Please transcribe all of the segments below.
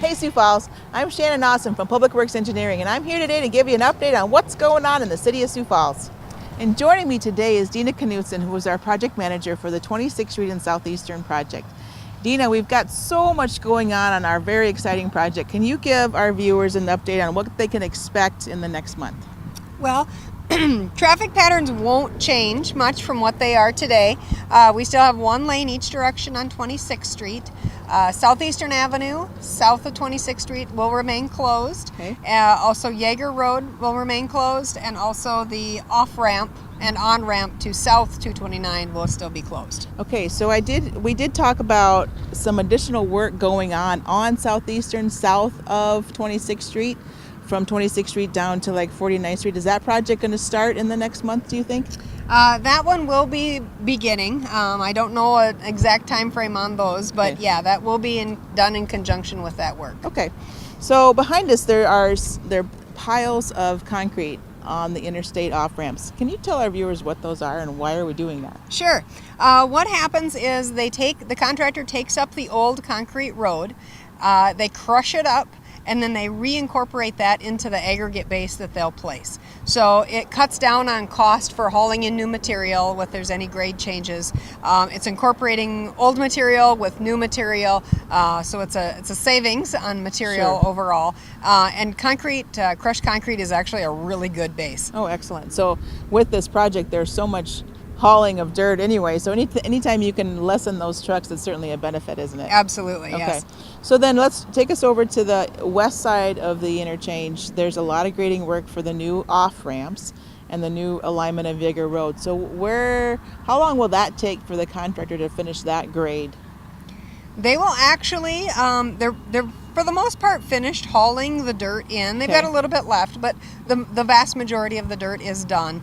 Hey Sioux Falls, I'm Shannon Awesome from Public Works Engineering, and I'm here today to give you an update on what's going on in the city of Sioux Falls. And joining me today is Dina Knutson, who is our project manager for the 26th Street and Southeastern project. Dina, we've got so much going on our very exciting project. Can you give our viewers an update on what they can expect in the next month? Well, traffic patterns won't change much from what they are today. We still have one lane each direction on 26th Street. Southeastern Avenue, south of 26th Street, will remain closed. Okay. Also, Yeager Road will remain closed, and also the off-ramp and on-ramp to South 229 will still be closed. Okay, so we did talk about some additional work going on Southeastern, south of 26th Street, from 26th Street down to like 49th Street. Is that project going to start in the next month, do you think? That one will be beginning. I don't know an exact time frame on those, but Okay. yeah, that will be done in conjunction with that work. Okay, so behind us there are piles of concrete on the interstate off-ramps. Can you tell our viewers what those are and why are we doing that? Sure. What happens is the contractor takes up the old concrete road, they crush it up, and then they reincorporate that into the aggregate base that they'll place. So it cuts down on cost for hauling in new material if there's any grade changes. It's incorporating old material with new material, so it's a savings on material Sure. overall. And crushed concrete is actually a really good base. Oh, excellent. So with this project, there's so much hauling of dirt anyway, so anytime you can lessen those trucks, it's certainly a benefit, isn't it? Absolutely, Okay. yes. So then let's take us over to the west side of the interchange. There's a lot of grading work for the new off-ramps and the new alignment of Yeager Road. So how long will that take for the contractor to finish that grade? They will actually, they're for the most part finished hauling the dirt in. They've Okay. got a little bit left, but the vast majority of the dirt is done.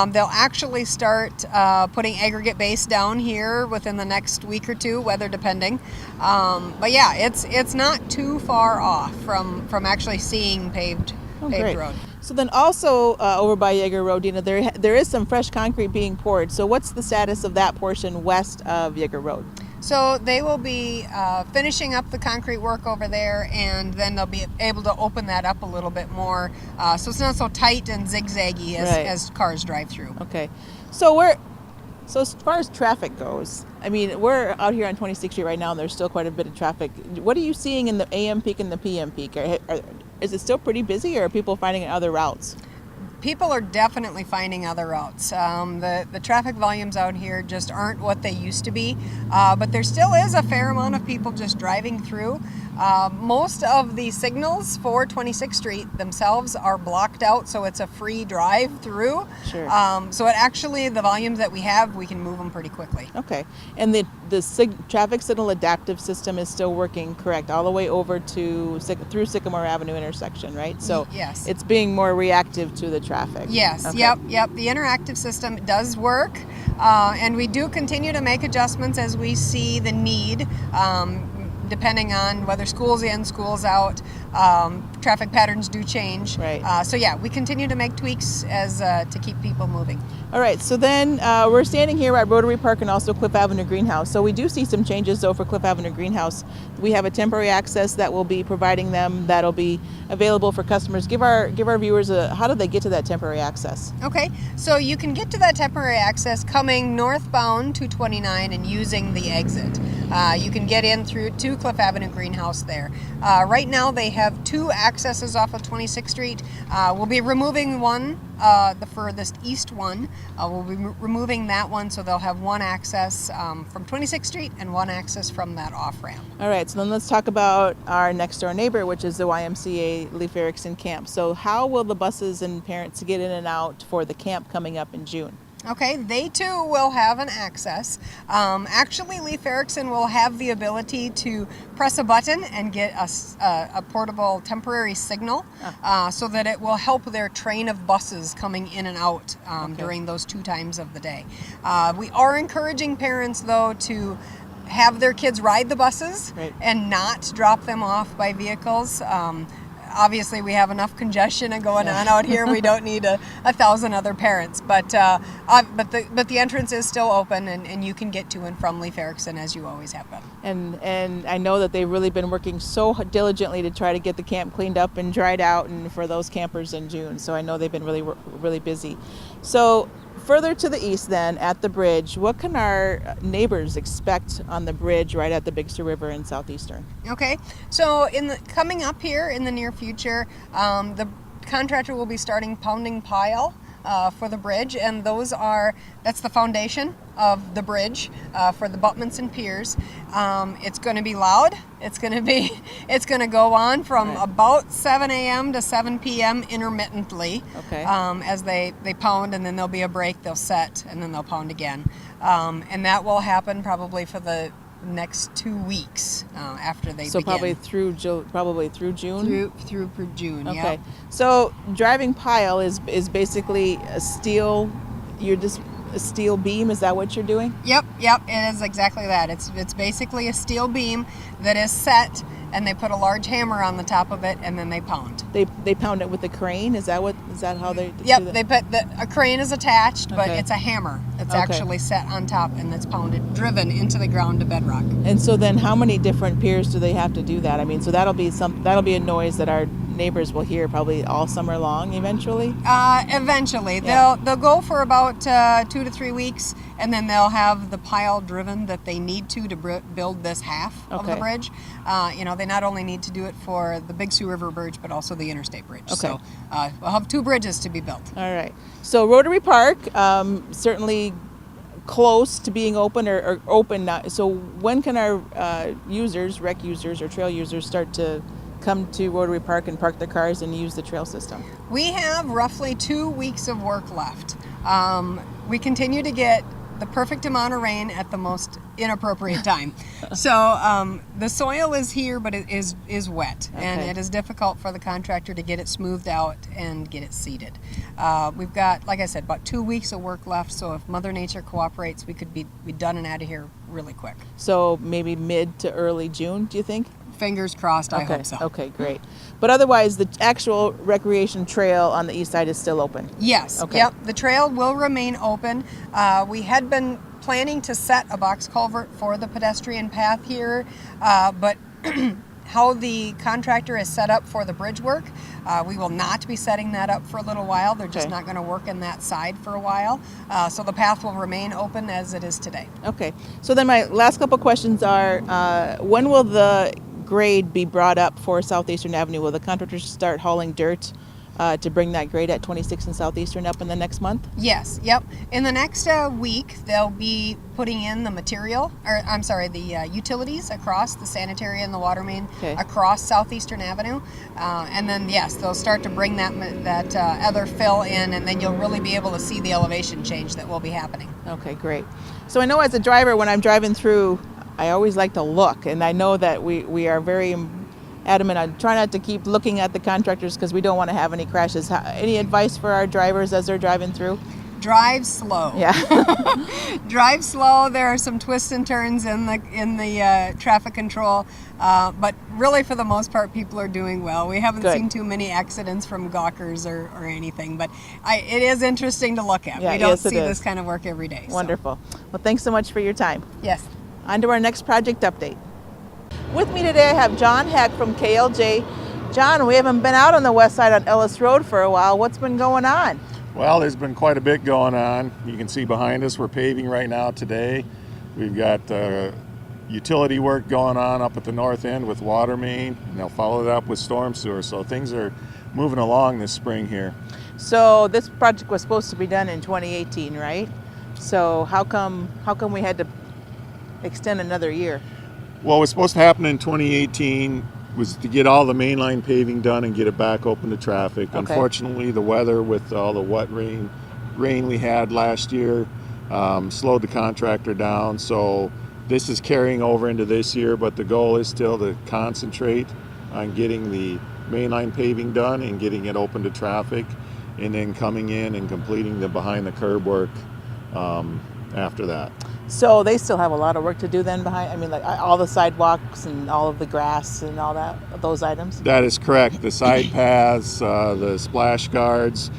They'll actually start putting aggregate base down here within the next week or two, weather depending. But yeah, it's not too far off from actually seeing paved Great. road. So then also over by Yeager Road, Dina, there is some fresh concrete being poured. So what's the status of that portion west of Yeager Road? So they will be finishing up the concrete work over there, and then they'll be able to open that up a little bit more, so it's not so tight and zigzaggy Right. as cars drive through. Okay. So as far as traffic goes, I mean, we're out here on 26th Street right now, and there's still quite a bit of traffic. What are you seeing in the AM peak and the PM peak? Is it still pretty busy, or are people finding other routes? People are definitely finding other routes. The traffic volumes out here just aren't what they used to be, but there still is a fair amount of people just driving through. Most of the signals for 26th Street themselves are blocked out, so it's a free drive through. Sure. So the volumes that we have, we can move them pretty quickly. Okay. And the traffic signal adaptive system is still working, correct, all the way over to through Sycamore Avenue intersection, right? So yes. It's being more reactive to the traffic. Yes, Okay. yep. The interactive system does work, and we do continue to make adjustments as we see the need, depending on whether school's in, school's out. Traffic patterns do change. Right. So yeah, we continue to make tweaks as to keep people moving. All right, so then we're standing here at Rotary Park and also Cliff Avenue Greenhouse. So we do see some changes though for Cliff Avenue Greenhouse. We have a temporary access that we'll be providing them that'll be available for customers. Give our viewers how do they get to that temporary access? Okay, so you can get to that temporary access coming northbound 229 and using the exit. You can get in through to Cliff Avenue Greenhouse there. Right now they have two accesses off of 26th Street. We'll be removing one, the furthest east one. We'll be removing that one, so they'll have one access from 26th Street and one access from that off-ramp. All right, so then let's talk about our next door neighbor, which is the YMCA Leif Erikson camp. So how will the buses and parents get in and out for the camp coming up in June? Okay, they too will have an access. Actually, Leif Erikson will have the ability to press a button and get a portable temporary signal so that it will help their train of buses coming in and out during those two times of the day. We are encouraging parents, though, to have their kids ride the buses Right. and not drop them off by vehicles. obviously we have enough congestion going on out here. We don't need 1,000 other parents, but the entrance is still open, and you can get to and from Leif Erikson as you always have been. And I know that they've really been working so diligently to try to get the camp cleaned up and dried out, and for those campers in June. So I know they've been really busy. So further to the east then, at the bridge, what can our neighbors expect on the bridge right at the Big Sioux River in Southeastern? Okay, so coming up here in the near future, the contractor will be starting pounding pile for the bridge, and that's the foundation of the bridge for the abutments and piers. It's going to be loud. It's going to go on from about 7 a.m. to 7 p.m. intermittently. Okay. As they pound, and then there'll be a break. They'll set, and then they'll pound again, and that will happen probably for the next 2 weeks after they begin. So probably through June. Through June. Okay. Yep. So driving pile is basically a steel. A steel beam. Is that what you're doing? Yep. It is exactly that. It's basically a steel beam that is set, and they put a large hammer on the top of it, and then they pound. They pound it with a crane. Is that how they? Yep. Do that? They put a crane is attached, but Okay. it's a hammer that's Okay. actually set on top, and that's driven into the ground to bedrock. And so then, how many different piers do they have to do that? I mean, so that'll be a noise that our neighbors will hear probably all summer long. Eventually. Eventually, Yeah. they'll go for about 2 to 3 weeks, and then they'll have the pile driven that they need to build this half of the Okay. bridge. They not only need to do it for the Big Sioux River Bridge, but also the Interstate Bridge. Okay. So we'll have 2 bridges to be built. All right. So Rotary Park, certainly close to being open or open now. So when can our users, rec users or trail users, start to come to Rotary Park and park their cars and use the trail system? We have roughly 2 weeks of work left. We continue to get the perfect amount of rain at the most inappropriate time. So the soil is here, but it is wet, and Okay. it is difficult for the contractor to get it smoothed out and get it seeded. We've got, like I said, about 2 weeks of work left, so if Mother Nature cooperates, we could be done and out of here really quick. So maybe mid to early June, do you think? Fingers crossed, I hope so. Okay, great. But otherwise, the actual recreation trail on the east side is still open? Yes, Okay. Yep, the trail will remain open. We had been planning to set a box culvert for the pedestrian path here, but how the contractor is set up for the bridge work, we will not be setting that up for a little while. They're just Okay. not going to work in that side for a while. So the path will remain open as it is today. Okay. So then my last couple questions are, when will the grade be brought up for Southeastern Avenue? Will the contractors start hauling dirt to bring that grade at 26 and Southeastern up in the next month? Yes, yep. In the next week, they'll be putting in the the utilities across the sanitary and the water main Okay. across Southeastern Avenue. And then, yes, they'll start to bring that other fill in, and then you'll really be able to see the elevation change that will be happening. Okay, great. So I know as a driver, when I'm driving through, I always like to look, and I know that we are very adamant on try not to keep looking at the contractors because we don't want to have any crashes. Any advice for our drivers as they're driving through? Drive slow. Yeah. Drive slow. There are some twists and turns in the traffic control, but really for the most part, people are doing well. We haven't Good. seen too many accidents from gawkers or anything, but it is interesting to look at. Yeah, we don't yes, it see is. this kind of work every day. so, Wonderful. Well, thanks so much for your time. yes. On to our next project update. With me today, I have John Heck from KLJ. John, we haven't been out on the west side on Ellis Road for a while. What's been going on? Well, there's been quite a bit going on. You can see behind us, we're paving right now today. We've got utility work going on up at the north end with water main, and they'll follow it up with storm sewer. So things are moving along this spring here. So this project was supposed to be done in 2018, right? So how come we had to extend another year? What was supposed to happen in 2018 was to get all the mainline paving done and get it back open to traffic. Okay. Unfortunately, the weather with all the wet rain we had last year slowed the contractor down. So this is carrying over into this year, but the goal is still to concentrate on getting the mainline paving done and getting it open to traffic, and then coming in and completing the behind the curb work after that. So they still have a lot of work to do then behind, I mean, like all the sidewalks and all of the grass and all that, those items? That is correct. The side paths, the splash guards.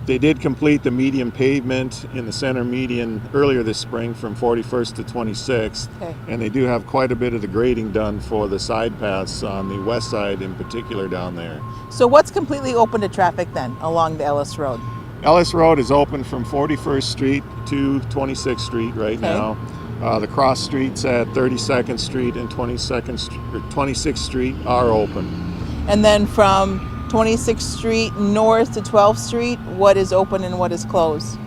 They did complete the median pavement in the center median earlier this spring from 41st to 26th. Okay. And they do have quite a bit of the grading done for the side paths on the west side in particular down there. So what's completely open to traffic then along the Ellis Road? Ellis Road is open from 41st Street to 26th Street right now. The cross streets at 32nd Street and 26th Street are open. And then from 26th Street north to 12th Street, what is open and what is closed?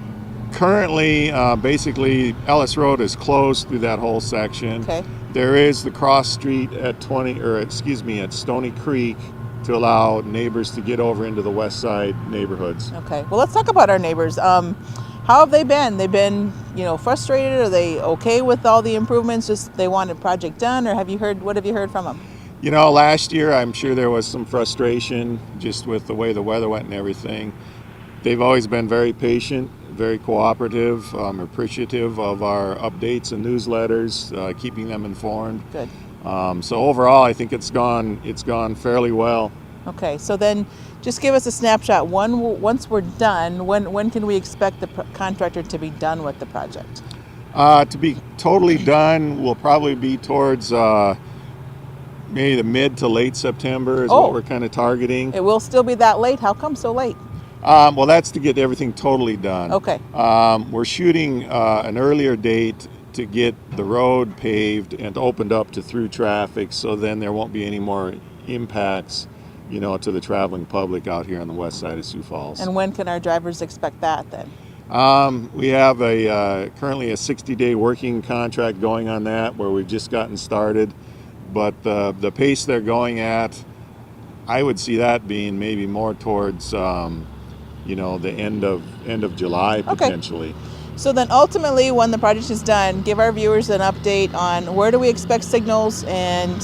Currently, basically, Ellis Road is closed through that whole section. Okay. There is the cross street at Stony Creek to allow neighbors to get over into the west side neighborhoods. Okay. Well, let's talk about our neighbors. How have they been? They've been, frustrated? Are they okay with all the improvements? Just they want a project done, or what have you heard from them? Last year I'm sure there was some frustration just with the way the weather went and everything. They've always been very patient, very cooperative, appreciative of our updates and newsletters, keeping them informed. Good. So overall, I think it's gone fairly well. Okay, so then just give us a snapshot. Once we're done, when can we expect the contractor to be done with the project? To be totally done will probably be towards maybe the mid to late September is what we're kind of targeting. It will still be that late? How come so late? Well, that's to get everything totally done. Okay. We're shooting an earlier date to get the road paved and opened up to through traffic, so then there won't be any more impacts, to the traveling public out here on the west side of Sioux Falls. And when can our drivers expect that then? We have currently a 60-day working contract going on that, where we've just gotten started. But the pace they're going at, I would see that being maybe more towards, the end of July potentially. Okay. So then ultimately, when the project is done, give our viewers an update on where do we expect signals, and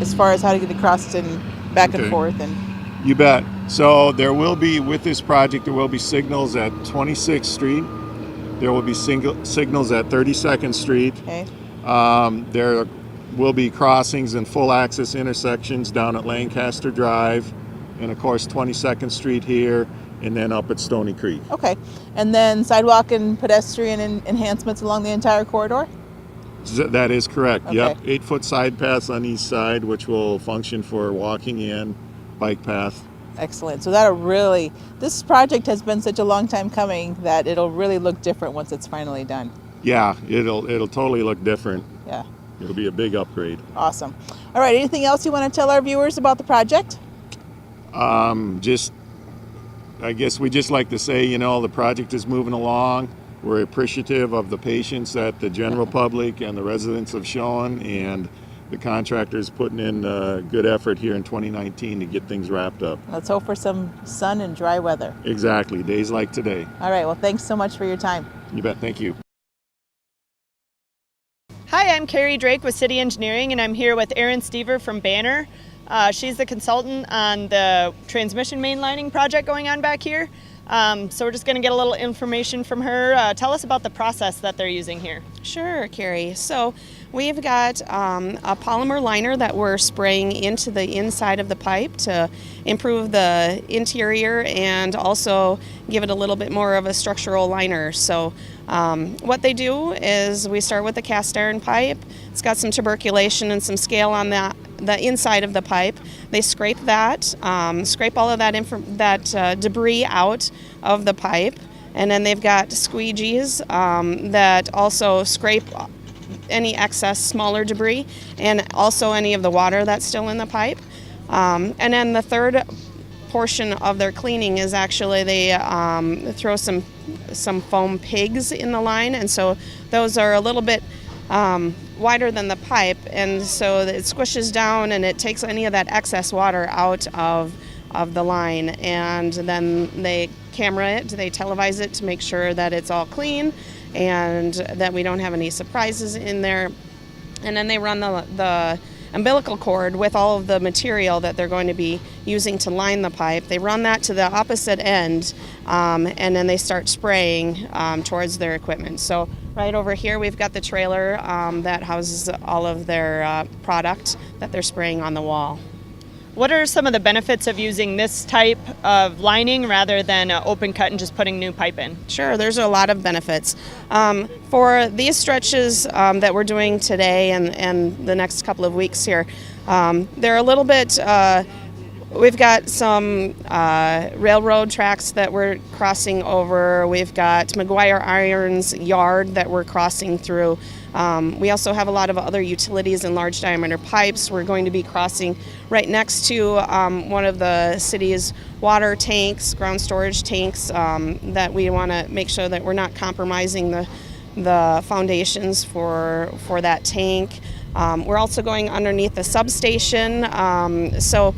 as far as how to get across and back and forth. And you bet. So there will be, with this project, there will be signals at 26th Street. There will be signals at 32nd Street. Okay. There will be crossings and full access intersections down at Lancaster Drive, and of course 22nd Street here, and then up at Stony Creek. Okay. And then sidewalk and pedestrian enhancements along the entire corridor? That is correct. Okay. Yep. 8-foot side paths on each side, which will function for walking in, bike path. Excellent. So this project has been such a long time coming that it'll really look different once it's finally done. Yeah, it'll totally look different. Yeah. It'll be a big upgrade. Awesome. All right. Anything else you want to tell our viewers about the project? I guess we just like to say, the project is moving along. We're appreciative of the patience that the general public and the residents have shown, and the contractor's putting in good effort here in 2019 to get things wrapped up. Let's hope for some sun and dry weather. Exactly. Days like today. All right. Well, thanks so much for your time. You bet. Thank you. Hi, I'm Carrie Drake with City Engineering, and I'm here with Erin Stever from Banner. She's the consultant on the transmission mainlining project going on back here. So we're just going to get a little information from her. Tell us about the process that they're using here. Sure, Carrie. So we've got a polymer liner that we're spraying into the inside of the pipe to improve the interior and also give it a little bit more of a structural liner. So what they do is we start with a cast iron pipe. It's got some tuberculation and some scale on the inside of the pipe. They scrape that, scrape all of that debris out of the pipe, and then they've got squeegees that also scrape any excess smaller debris and also any of the water that's still in the pipe. And then the third portion of their cleaning is actually they throw some foam pigs in the line, and so those are a little bit wider than the pipe, and so it squishes down and it takes any of that excess water out of the line, and then they camera it, they televise it to make sure that it's all clean and that we don't have any surprises in there. And then they run the umbilical cord with all of the material that they're going to be using to line the pipe. They run that to the opposite end, and then they start spraying towards their equipment. So right over here we've got the trailer that houses all of their product that they're spraying on the wall. What are some of the benefits of using this type of lining rather than open cut and just putting new pipe in? Sure, there's a lot of benefits. For these stretches that we're doing today and the next couple of weeks here, they're a little bit, we've got some railroad tracks that we're crossing over. We've got McGuire Iron's yard that we're crossing through. We also have a lot of other utilities and large diameter pipes. We're going to be crossing right next to one of the city's water tanks, ground storage tanks, that we want to make sure that we're not compromising the foundations for that tank. We're also going underneath the substation, so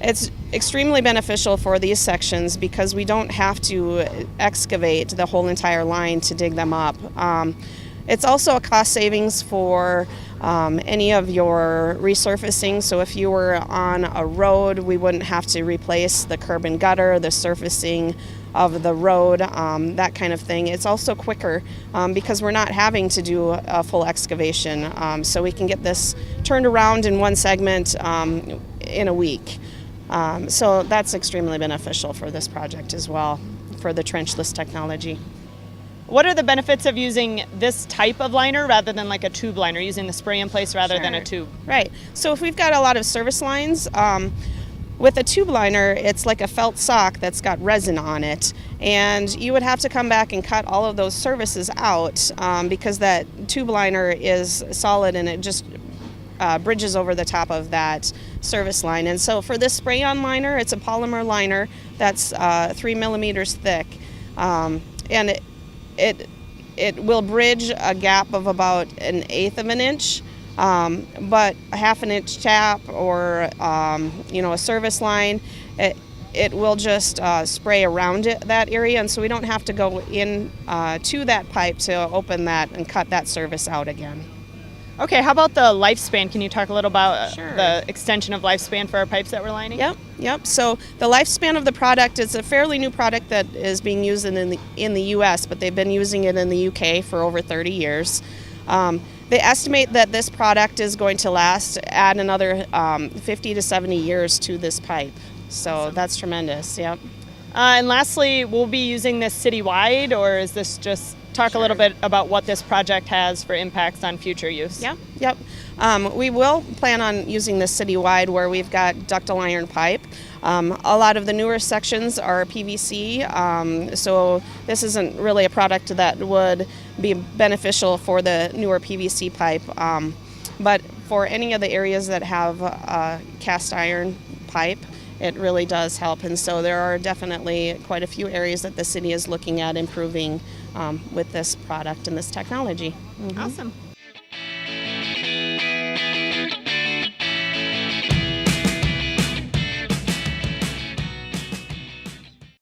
it's extremely beneficial for these sections because we don't have to excavate the whole entire line to dig them up. It's also a cost savings for any of your resurfacing. So if you were on a road, we wouldn't have to replace the curb and gutter, the surfacing of the road, that kind of thing. It's also quicker because we're not having to do a full excavation. So we can get this turned around in one segment in a week. So that's extremely beneficial for this project as well, for the trenchless technology. What are the benefits of using this type of liner rather than like a tube liner, using the spray in place rather than a tube? Right. So if we've got a lot of service lines, with a tube liner, it's like a felt sock that's got resin on it. And you would have to come back and cut all of those services out because that tube liner is solid and it just bridges over the top of that service line. And so for this spray-on liner, it's a polymer liner that's 3 millimeters thick. And it will bridge a gap of about 1/8 of an inch, but a 1/2 inch tap or a service line, it will just spray around that area, and so we don't have to go in to that pipe to open that and cut that service out again. Okay, how about the lifespan? Can you talk a little about Sure. the extension of lifespan for our pipes that we're lining? Yep. So the lifespan of the product is a fairly new product that is being used in the U.S., but they've been using it in the U.K. for over 30 years. They estimate that this product is going to add another 50 to 70 years to this pipe. So that's tremendous. Yep. And lastly, we'll be using this citywide, or is this just talk a little bit about what this project has for impacts on future use? Yep. We will plan on using this citywide where we've got ductile iron pipe. A lot of the newer sections are PVC, so this isn't really a product that would be beneficial for the newer PVC pipe. But for any of the areas that have cast iron pipe, it really does help. And so there are definitely quite a few areas that the city is looking at improving with this product and this technology. Awesome.